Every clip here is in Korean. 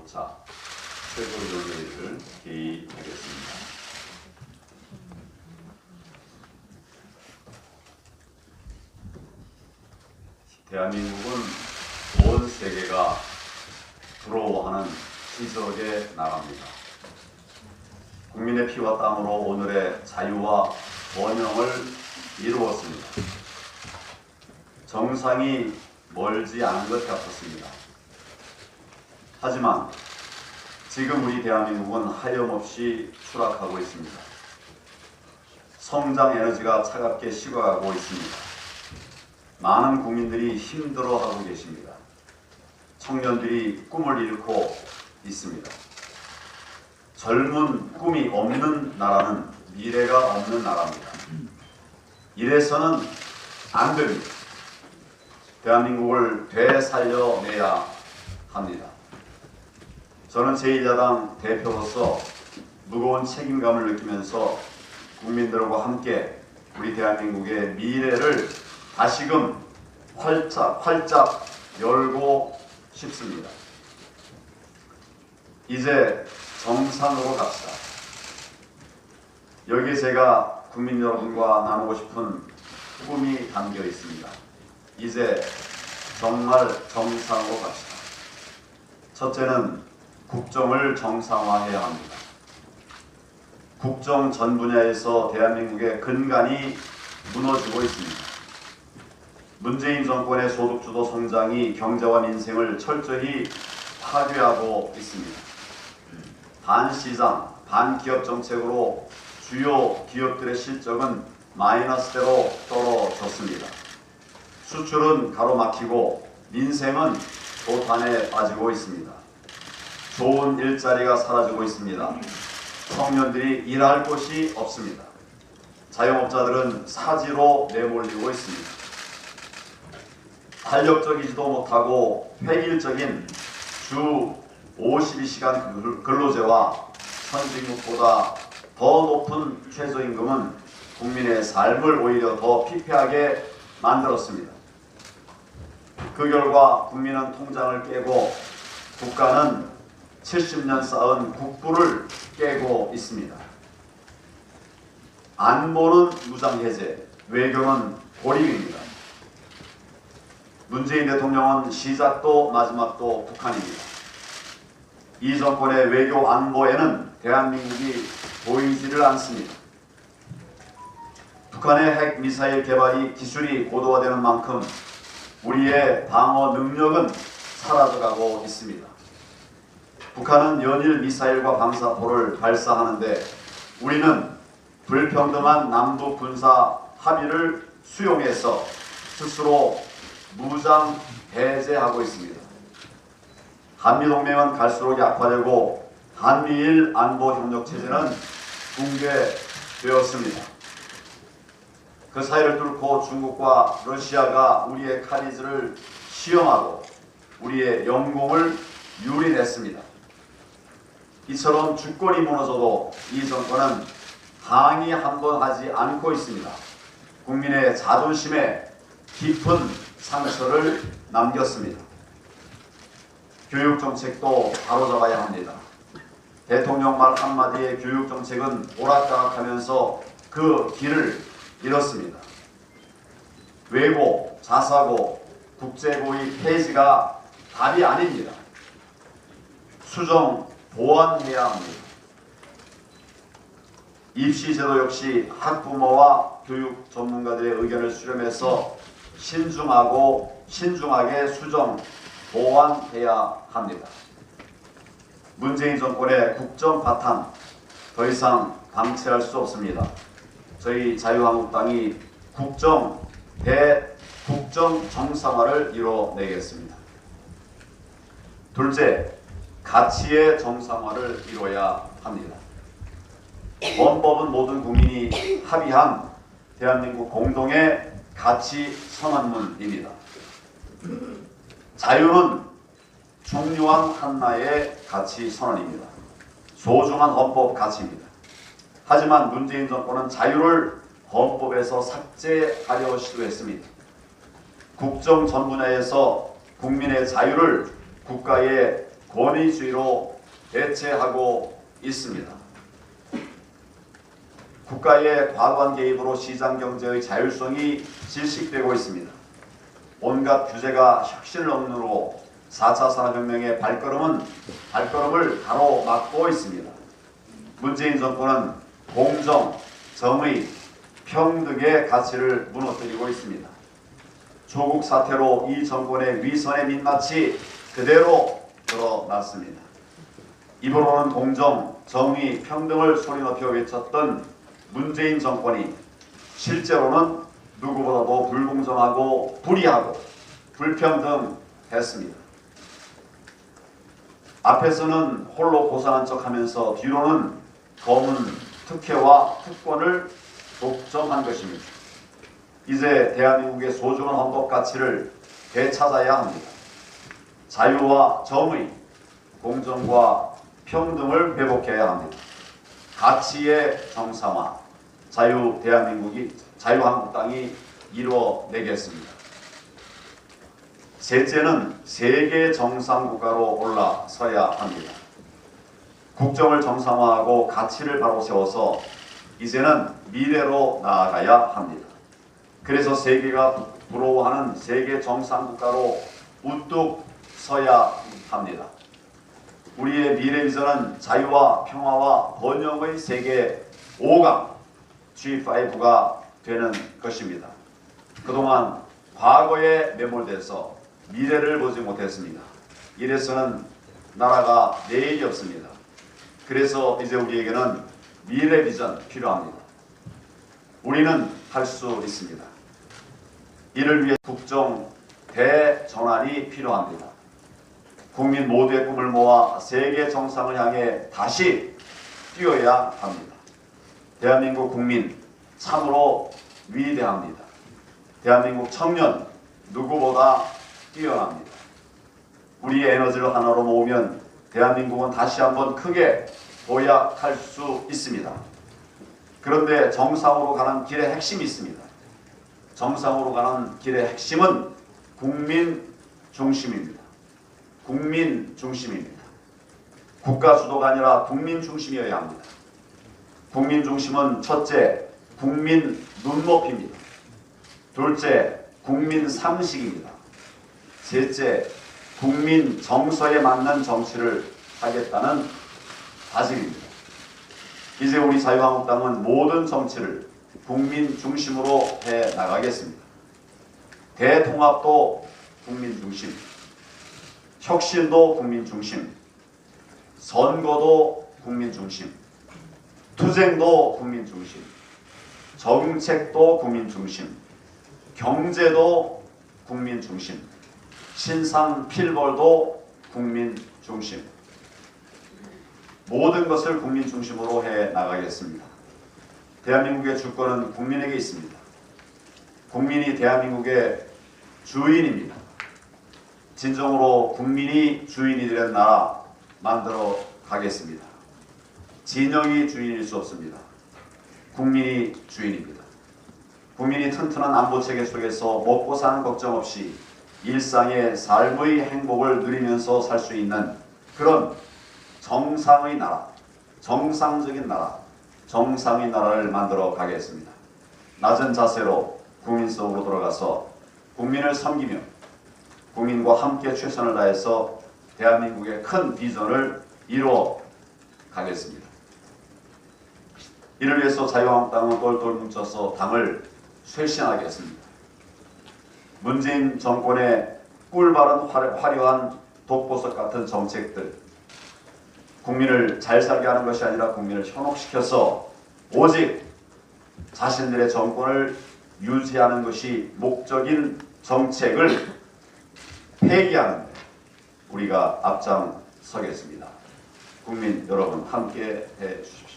제5차 최고위원회의를 개의하겠습니다. 대한민국은 온 세계가 부러워하는 시적에 나갑니다. 국민의 피와 땀으로 오늘의 자유와 번영을 이루었습니다. 정상이 멀지 않은 것 같았습니다. 하지만 지금 우리 대한민국은 하염없이 추락하고 있습니다. 성장 에너지가 차갑게 식어가고 있습니다. 많은 국민들이 힘들어하고 계십니다. 청년들이 꿈을 잃고 있습니다. 젊은 꿈이 없는 나라는 미래가 없는 나라입니다. 이래서는 안 됩니다. 대한민국을 되살려내야 합니다. 저는 제1야당 대표로서 무거운 책임감을 느끼면서 국민들과 함께 우리 대한민국의 미래를 다시금 활짝 열고 싶습니다. 이제 정상으로 갑시다. 여기에 제가 국민 여러분과 나누고 싶은 꿈이 담겨 있습니다. 이제 정말 정상으로 갑시다. 첫째는 국정을 정상화해야 합니다. 국정 전 분야에서 대한민국의 근간이 무너지고 있습니다. 문재인 정권의 소득주도 성장이 경제와 민생을 철저히 파괴하고 있습니다. 반시장, 반기업 정책으로 주요 기업들의 실적은 마이너스대로 떨어졌습니다. 수출은 가로막히고 민생은 도탄에 빠지고 있습니다. 좋은 일자리가 사라지고 있습니다. 청년들이 일할 곳이 없습니다. 자영업자들은 사지로 내몰리고 있습니다. 탄력적이지도 못하고 획일적인 주 52시간 근로제와 선진국보다 더 높은 최저임금은 국민의 삶을 오히려 더 피폐하게 만들었습니다. 그 결과 국민은 통장을 깨고 국가는 70년 쌓은 국부를 깨고 있습니다. 안보는 무장해제, 외교는 고립입니다. 문재인 대통령은 시작도 마지막도 북한입니다. 이 정권의 외교 안보에는 대한민국이 보이지를 않습니다. 북한의 핵 미사일 개발이 기술이 고도화되는 만큼 우리의 방어 능력은 사라져가고 있습니다. 북한은 연일 미사일과 방사포를 발사하는데 우리는 불평등한 남북 군사 합의를 수용해서 스스로 무장 해제하고 있습니다. 한미동맹은 갈수록 약화되고 한미일 안보협력체제는 붕괴되었습니다. 그 사이를 뚫고 중국과 러시아가 우리의 카리즈를 시험하고 우리의 영공을 유린했습니다. 이처럼 주권이 무너져도 이 정권은 항의 한 번 하지 않고 있습니다. 국민의 자존심에 깊은 상처를 남겼습니다. 교육정책도 바로잡아야 합니다. 대통령 말 한마디에 교육정책은 오락가락하면서 그 길을 잃었습니다. 외고, 자사고, 국제고의 폐지가 답이 아닙니다. 수정, 보완해야 합니다. 입시제도 역시 학부모와 교육 전문가들의 의견을 수렴해서 신중하게 수정, 보완해야 합니다. 문재인 정권의 국정 파탄 더 이상 방치할 수 없습니다. 저희 자유한국당이 국정 정상화를 이뤄내겠습니다. 둘째, 가치의 정상화를 이뤄야 합니다. 헌법은 모든 국민이 합의한 대한민국 공동의 가치 선언문입니다. 자유는 중요한 한나의 가치 선언입니다. 소중한 헌법 가치입니다. 하지만 문재인 정권은 자유를 헌법에서 삭제하려 시도했습니다. 국정 전 분야에서 국민의 자유를 국가의 권위주의로 대체하고 있습니다. 국가의 과도한 개입으로 시장 경제의 자율성이 질식되고 있습니다. 온갖 규제가 혁신을 억누르고 4차 산업혁명의 발걸음을 가로막고 있습니다. 문재인 정권은 공정, 정의, 평등의 가치를 무너뜨리고 있습니다. 조국 사태로 이 정권의 위선의 민낯이 그대로 드러났습니다. 입으로는 공정, 정의, 평등을 소리 높여 외쳤던 문재인 정권이 실제로는 누구보다도 불공정하고 불의하고 불평등했습니다. 앞에서는 홀로 고상한 척하면서 뒤로는 검은 특혜와 특권을 독점한 것입니다. 이제 대한민국의 소중한 헌법 가치를 되찾아야 합니다. 자유와 정의, 공정과 평등을 회복해야 합니다. 가치의 정상화, 자유한국당이 이루어내겠습니다. 셋째는 세계 정상국가로 올라서야 합니다. 국정을 정상화하고 가치를 바로 세워서 이제는 미래로 나아가야 합니다. 그래서 세계가 부러워하는 세계 정상국가로 우뚝 서야 합니다. 우리의 미래 비전은 자유와 평화와 번영의 세계 5강 G5가 되는 것입니다. 그동안 과거에 매몰돼서 미래를 보지 못했습니다. 이래서는 나라가 내일이 없습니다. 그래서 이제 우리에게는 미래 비전 필요합니다. 우리는 할 수 있습니다. 이를 위해 국정 대전환이 필요합니다. 국민 모두의 꿈을 모아 세계 정상을 향해 다시 뛰어야 합니다. 대한민국 국민 참으로 위대합니다. 대한민국 청년 누구보다 뛰어납니다. 우리의 에너지를 하나로 모으면 대한민국은 다시 한번 크게 도약할 수 있습니다. 그런데 정상으로 가는 길의 핵심이 있습니다. 정상으로 가는 길의 핵심은 국민 중심입니다. 국민 중심입니다. 국가 주도가 아니라 국민 중심이어야 합니다. 국민 중심은 첫째, 국민 눈높이입니다. 둘째, 국민 상식입니다. 셋째, 국민 정서에 맞는 정치를 하겠다는 다짐입니다. 이제 우리 자유한국당은 모든 정치를 국민 중심으로 해 나가겠습니다. 대통합도 국민 중심, 혁신도 국민 중심, 선거도 국민 중심, 투쟁도 국민 중심, 정책도 국민 중심, 경제도 국민 중심, 신상 필벌도 국민 중심. 모든 것을 국민 중심으로 해 나가겠습니다. 대한민국의 주권은 국민에게 있습니다. 국민이 대한민국의 주인입니다. 진정으로 국민이 주인이 되는 나라 만들어 가겠습니다. 진영이 주인일 수 없습니다. 국민이 주인입니다. 국민이 튼튼한 안보체계 속에서 먹고 사는 걱정 없이 일상의 삶의 행복을 누리면서 살 수 있는 그런 정상의 나라, 정상적인 나라, 정상의 나라를 만들어 가겠습니다. 낮은 자세로 국민 속으로 들어가서 국민을 섬기며 국민과 함께 최선을 다해서 대한민국의 큰 비전을 이루어 가겠습니다. 이를 위해서 자유한국당은 똘똘 뭉쳐서 당을 쇄신하겠습니다. 문재인 정권의 꿀바른 화려한 독보석 같은 정책들, 국민을 잘 살게 하는 것이 아니라 국민을 현혹시켜서 오직 자신들의 정권을 유지하는 것이 목적인 정책을 폐기하는 데 우리가 앞장서겠습니다. 국민 여러분 함께 해 주십시오.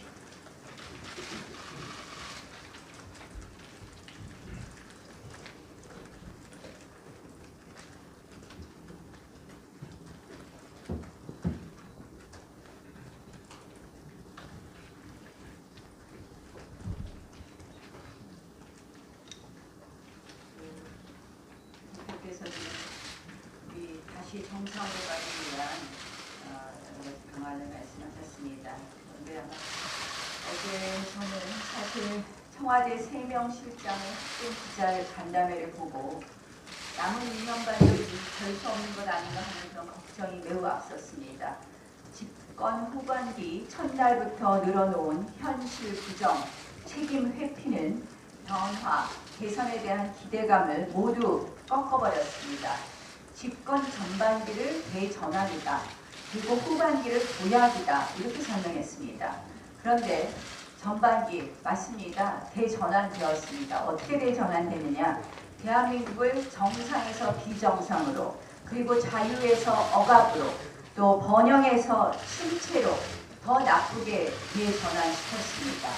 우리 다시 정상으로 가기 위한 네, 어제 저는 사실 청와대 3명 실장의 학생 기자 간담회를 보고 남은 2년간도 별 수 없는 것 아닌가 하는 그런 걱정이 매우 앞섰습니다. 집권 후반기 첫날부터 늘어놓은 현실 부정, 책임 회피는 변화, 개선에 대한 기대감을 모두 꺾어버렸습니다. 집권 전반기를 대전환이다. 그리고 후반기를 도약이다. 이렇게 설명했습니다. 그런데 전반기 맞습니다. 대전환되었습니다. 어떻게 대전환되느냐? 대한민국을 정상에서 비정상으로, 그리고 자유에서 억압으로, 또 번영에서 침체로 더 나쁘게 대전환시켰습니다.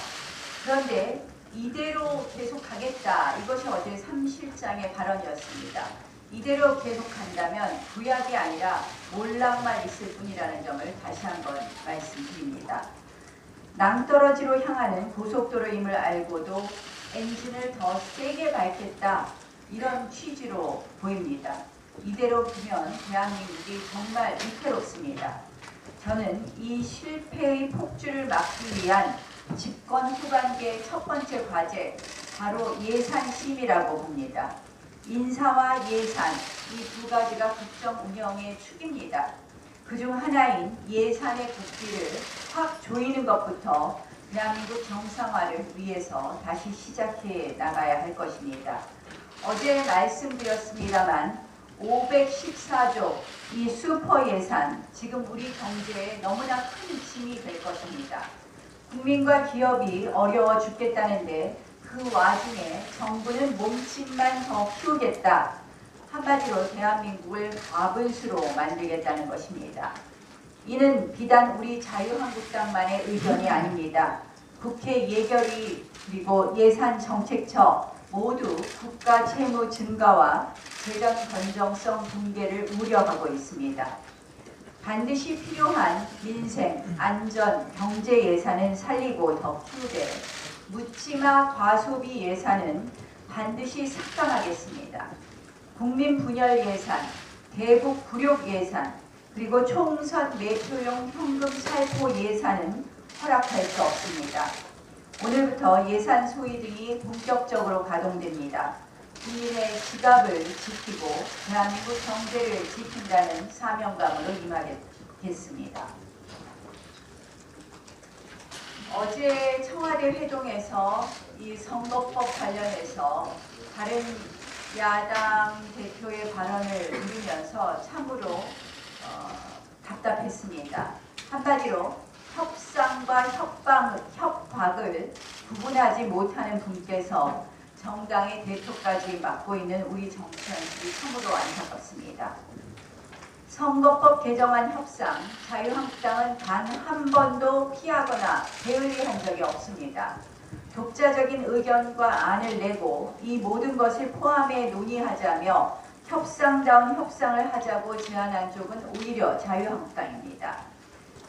그런데 이대로 계속 가겠다. 이것이 어제 3실장의 발언이었습니다. 이대로 계속 간다면 구약이 아니라 몰락만 있을 뿐이라는 점을 다시 한번 말씀드립니다. 낭떠러지로 향하는 고속도로임을 알고도 엔진을 더 세게 밟겠다. 이런 취지로 보입니다. 이대로 두면 대한민국이 정말 위태롭습니다. 저는 이 실패의 폭주를 막기 위한 집권 후반기의 첫 번째 과제, 바로 예산심의라고 봅니다. 인사와 예산, 이 두 가지가 국정 운영의 축입니다. 그중 하나인 예산의 국비를 확 조이는 것부터 대한민국 정상화를 위해서 다시 시작해 나가야 할 것입니다. 어제 말씀드렸습니다만 514조 이 슈퍼 예산, 지금 우리 경제에 너무나 큰 짐이 될 것입니다. 국민과 기업이 어려워 죽겠다는데 그 와중에 정부는 몸집만 더 키우겠다. 한마디로 대한민국을 과분수로 만들겠다는 것입니다. 이는 비단 우리 자유한국당만의 의견이 아닙니다. 국회 예결위 그리고 예산정책처 모두 국가 채무 증가와 재정 건정성 붕괴를 우려하고 있습니다. 반드시 필요한 민생, 안전, 경제 예산은 살리고 더 키우되 묻지마 과소비 예산은 반드시 삭감하겠습니다. 국민 분열 예산, 대북 굴욕 예산, 그리고 총선 매표용 현금 살포 예산은 허락할 수 없습니다. 오늘부터 예산 소위 등이 본격적으로 가동됩니다. 국민의 지갑을 지키고 대한민국 경제를 지킨다는 사명감으로 임하겠습니다. 어제 청와대 회동에서 이 선거법 관련해서 다른 야당 대표의 발언을 들으면서 참으로 답답했습니다. 한마디로 협상과 협박을 구분하지 못하는 분께서 정당의 대표까지 맡고 있는 우리 정치인들이 참으로 안타깝습니다. 선거법 개정안 협상, 자유한국당은 단 한 번도 피하거나 게을리한 적이 없습니다. 독자적인 의견과 안을 내고 이 모든 것을 포함해 논의하자며 협상다운 협상을 하자고 제안한 쪽은 오히려 자유한국당입니다.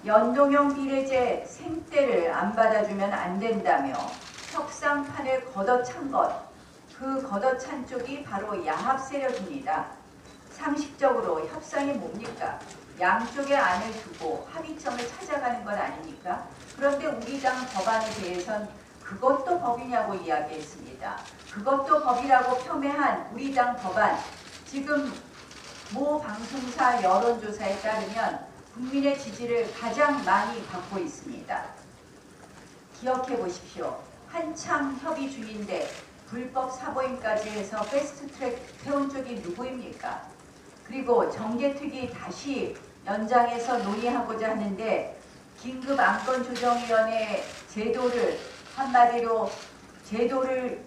연동형 비례제 생떼를 안 받아주면 안 된다며 협상판을 걷어찬 것, 그 걷어찬 쪽이 바로 야합 세력입니다. 상식적으로 협상이 뭡니까? 양쪽의 안을 두고 합의점을 찾아가는 것 아닙니까? 그런데 우리 당 법안에 대해선 그것도 법이냐고 이야기했습니다. 그것도 법이라고 폄훼한 우리 당 법안, 지금 모 방송사 여론조사에 따르면 국민의 지지를 가장 많이 받고 있습니다. 기억해 보십시오. 한참 협의 중인데 불법 사보임까지 해서 패스트트랙 태운 쪽이 누구입니까? 그리고 정개특위 다시 연장해서 논의하고자 하는데 긴급 안건조정위원회 제도를 한마디로 제도를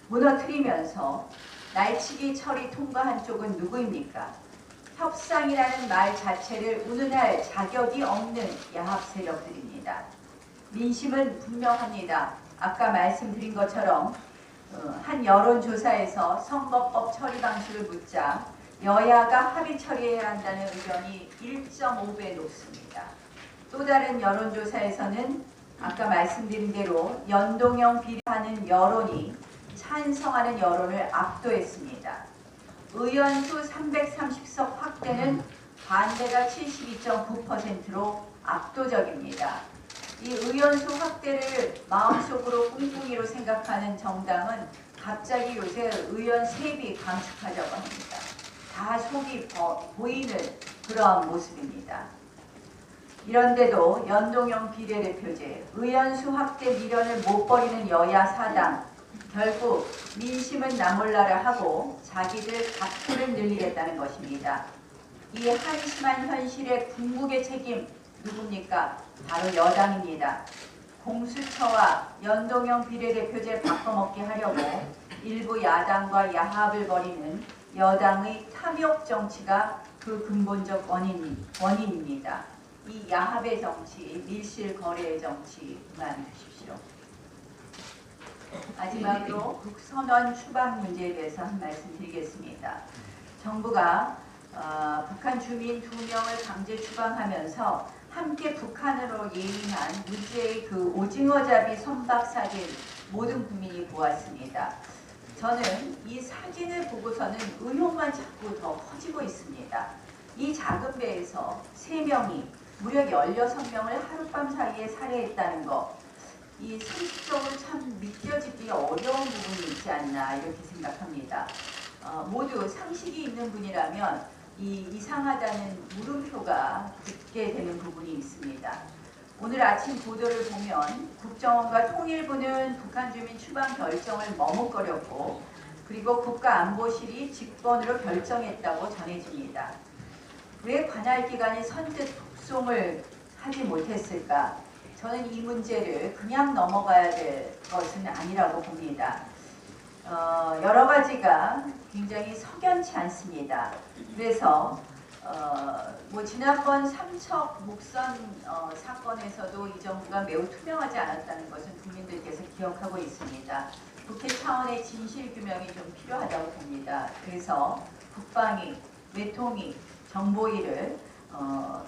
무너뜨리면서 날치기 처리 통과한 쪽은 누구입니까? 협상이라는 말 자체를 운운할 자격이 없는 야합 세력들입니다. 민심은 분명합니다. 아까 말씀드린 것처럼 한 여론조사에서 선거법 처리 방식을 묻자 여야가 합의 처리해야 한다는 의견이 1.5배 높습니다. 또 다른 여론조사에서는 아까 말씀드린 대로 연동형 비례하는 여론이 찬성하는 여론을 압도했습니다. 의원수 330석 확대는 반대가 72.9%로 압도적입니다. 이 의원수 확대를 마음속으로 꿍꿍이로 생각하는 정당은 갑자기 요새 의원 세비 감축하자고 합니다. 다 속이 보이는 그러한 모습입니다. 이런데도 연동형 비례대표제, 의원수 확대 미련을 못 버리는 여야 사당, 결국 민심은 나몰라라 하고 자기들 각부를 늘리겠다는 것입니다. 이 한심한 현실의 궁극의 책임 누굽니까? 바로 여당입니다. 공수처와 연동형 비례대표제 바꿔먹게 하려고 일부 야당과 야합을 벌이는 여당의 탐욕 정치가 그 근본적 원인입니다. 이 야합의 정치, 밀실 거래의 정치 그만두십시오. 마지막으로 북선언 추방 문제에 대해서 한 말씀 드리겠습니다. 정부가 북한 주민 2명을 강제 추방하면서 함께 북한으로 예인한 문제의 그 오징어잡이 선박 사진 모든 국민이 보았습니다. 저는 이 사진을 보고서는 의혹만 자꾸 더 커지고 있습니다. 이 작은 배에서 3명이 무려 16명을 하룻밤 사이에 살해했다는 것, 이 상식적으로 참 믿겨지기 어려운 부분이 있지 않나 이렇게 생각합니다. 모두 상식이 있는 분이라면 이 이상하다는 물음표가 붙게 되는 부분이 있습니다. 오늘 아침 보도를 보면 국정원과 통일부는 북한 주민 추방 결정을 머뭇거렸고 그리고 국가안보실이 직권으로 결정했다고 전해집니다. 왜 관할 기관이 선뜻 북송을 하지 못했을까? 저는 이 문제를 그냥 넘어가야 될 것은 아니라고 봅니다. 여러 가지가 굉장히 석연치 않습니다. 그래서 지난번 삼척 목선 사건에서도 이 정부가 매우 투명하지 않았다는 것은 국민들께서 기억하고 있습니다. 국회 차원의 진실규명이 좀 필요하다고 봅니다. 그래서 국방위, 외통위, 정보위를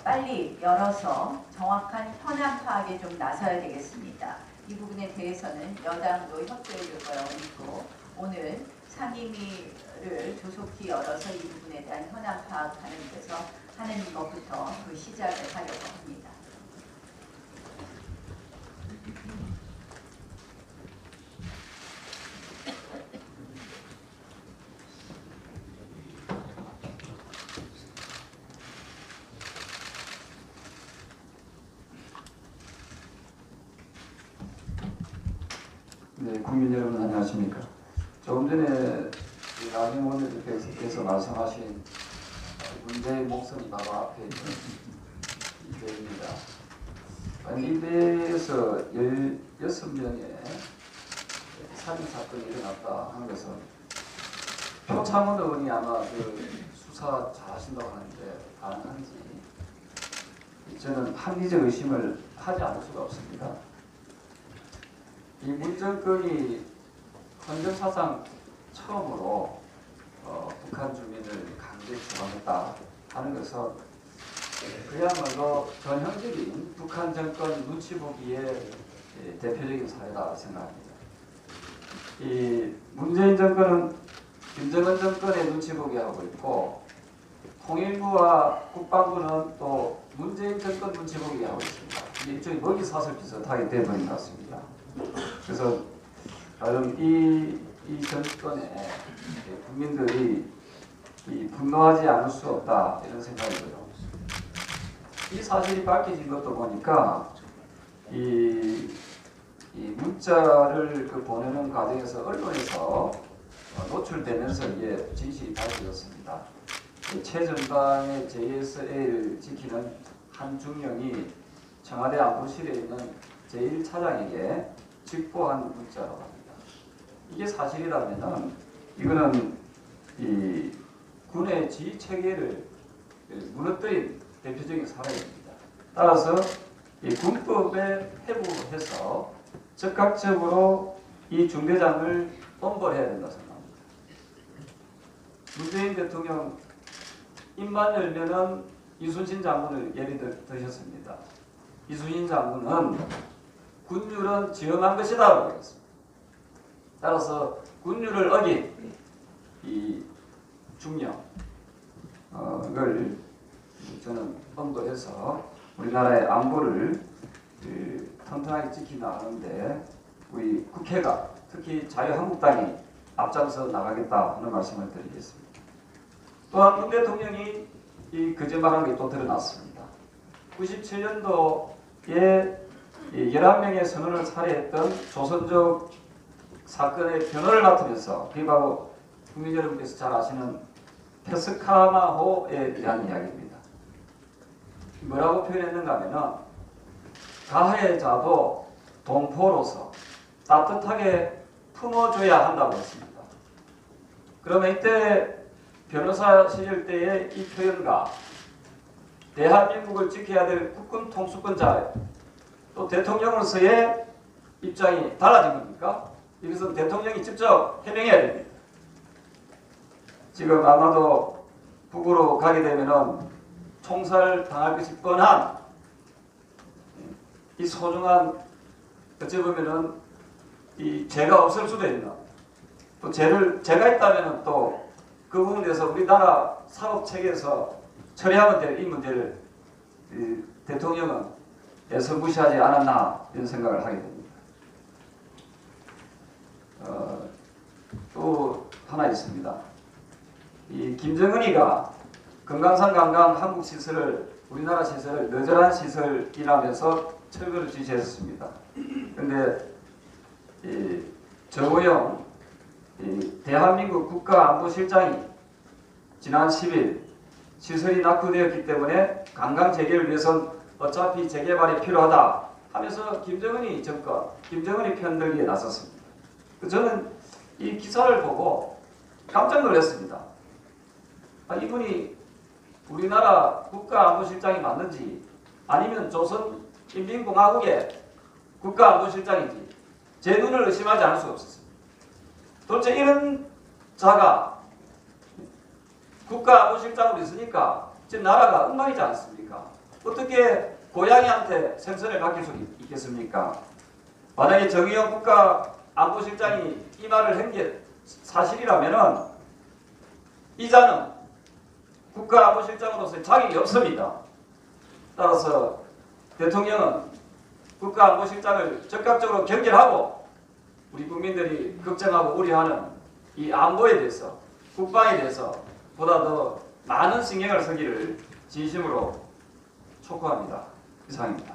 빨리 열어서 정확한 현안 파악에 좀 나서야 되겠습니다. 이 부분에 대해서는 여당도 협조해 줄 거라고 믿고 오늘 상임위를 조속히 열어서 이 부분에 대한 현안 파악하는 데서 하는 것부터 그 시작을 하려고 합니다. 네, 국민 여러분 안녕하십니까? 조금 전에 나경원 원내대표께서 말씀하신 문제의 목선이 바로 앞에 있는 이 배입니다. 이 배에서 16명의 살인사건이 일어났다 하는 것은 표창원 의원이 아마 그 수사 잘하신다고 하는데 가능한지 저는 합리적 의심을 하지 않을 수가 없습니다. 이 문정권이 헌정사상 처음으로 북한 주민을 강제 추방했다 하는 것은 그야말로 전형적인 북한 정권 눈치 보기의 대표적인 사례다 생각합니다. 이 문재인 정권은 김정은 정권의 눈치 보기 하고 있고 통일부와 국방부는 또 문재인 정권 눈치 보기 하고 있습니다. 일종의 먹이사슬 비슷하게 되어버린 것 같습니다. 그래서 이 정권에 국민들이 분노하지 않을 수 없다 이런 생각이 들어요. 이 사실이 밝혀진 것도 보니까 이 문자를 보내는 과정에서 언론에서 노출되면서 이게 진실이 밝혀졌습니다. 최전방의 JSA를 지키는 한 중령이 청와대 안보실에 있는 제1차장에게 직보한 문자라고 합니다. 이게 사실이라면은 이거는 이 군의 지휘 체계를 무너뜨린 대표적인 사례입니다. 따라서 이 군법에 회부해서 적극적으로 이 중대장을 엄벌해야 된다 생각합니다. 문재인 대통령 입만 열면은 이순신 장군을 예를 드셨습니다. 이순신 장군은 군율은 지엄한 것이다라고 했습니다. 따라서 군율을 어긴 이 중령을 저는 엄벌해서 우리나라의 안보를 튼튼하게 지켜나가는데 우리 국회가 특히 자유한국당이 앞장서 나가겠다 하는 말씀을 드리겠습니다. 또한 문 대통령이 이 거짓말한 게 또 드러났습니다. 97년도에 11명의 선원을 살해했던 조선족 사건의 변호를 맡으면서 그게 바로 국민 여러분께서 잘 아시는 페스카마호에 대한 이야기입니다. 뭐라고 표현했는가 하면은 가해자도 동포로서 따뜻하게 품어줘야 한다고 했습니다. 그러면 이때 변호사 시절 때의 이 표현과 대한민국을 지켜야 될 국군 통수권자 또 대통령으로서의 입장이 달라진 겁니까? 이것은 대통령이 직접 해명해야 됩니다. 지금 아마도 북으로 가게 되면은 총살 당할 것이 뻔한 이 소중한 어찌 보면은 이 죄가 없을 수도 있는 또 죄가 있다면은 또 그 부분에 대해서 우리나라 사법 체계에서 처리하면 될 이 문제를 대통령은 애써 무시하지 않았나 이런 생각을 하게 됩니다. 또 하나 있습니다. 이 김정은이가 금강산 관광 한국 시설을 우리나라 시설을 너절한 시설이라면서 철거를 지시했습니다. 그런데 정호영 대한민국 국가안보실장이 지난 10일 시설이 낙후되었기 때문에 관광 재개를 위해서는 어차피 재개발이 필요하다 하면서 김정은이 편들기에 나섰습니다. 저는 이 기사를 보고 깜짝 놀랐습니다. 이분이 우리나라 국가안보실장이 맞는지 아니면 조선인민공화국의 국가안보실장인지 제 눈을 의심하지 않을 수가 없었습니다. 도대체 이런 자가 국가안보실장으로 있으니까 지금 나라가 엉망이지 않습니까? 어떻게 고양이한테 생선을 맡길 수 있겠습니까? 만약에 정의용 국가안보실장이 이 말을 한 게 사실이라면은 이 자는 국가안보실장으로서의 자격이 없습니다. 따라서 대통령은 국가안보실장을 적극적으로 경질하고 우리 국민들이 걱정하고 우려하는 이 안보에 대해서 국방에 대해서 보다 더 많은 신경을 쓰기를 진심으로 촉구합니다. 이상입니다.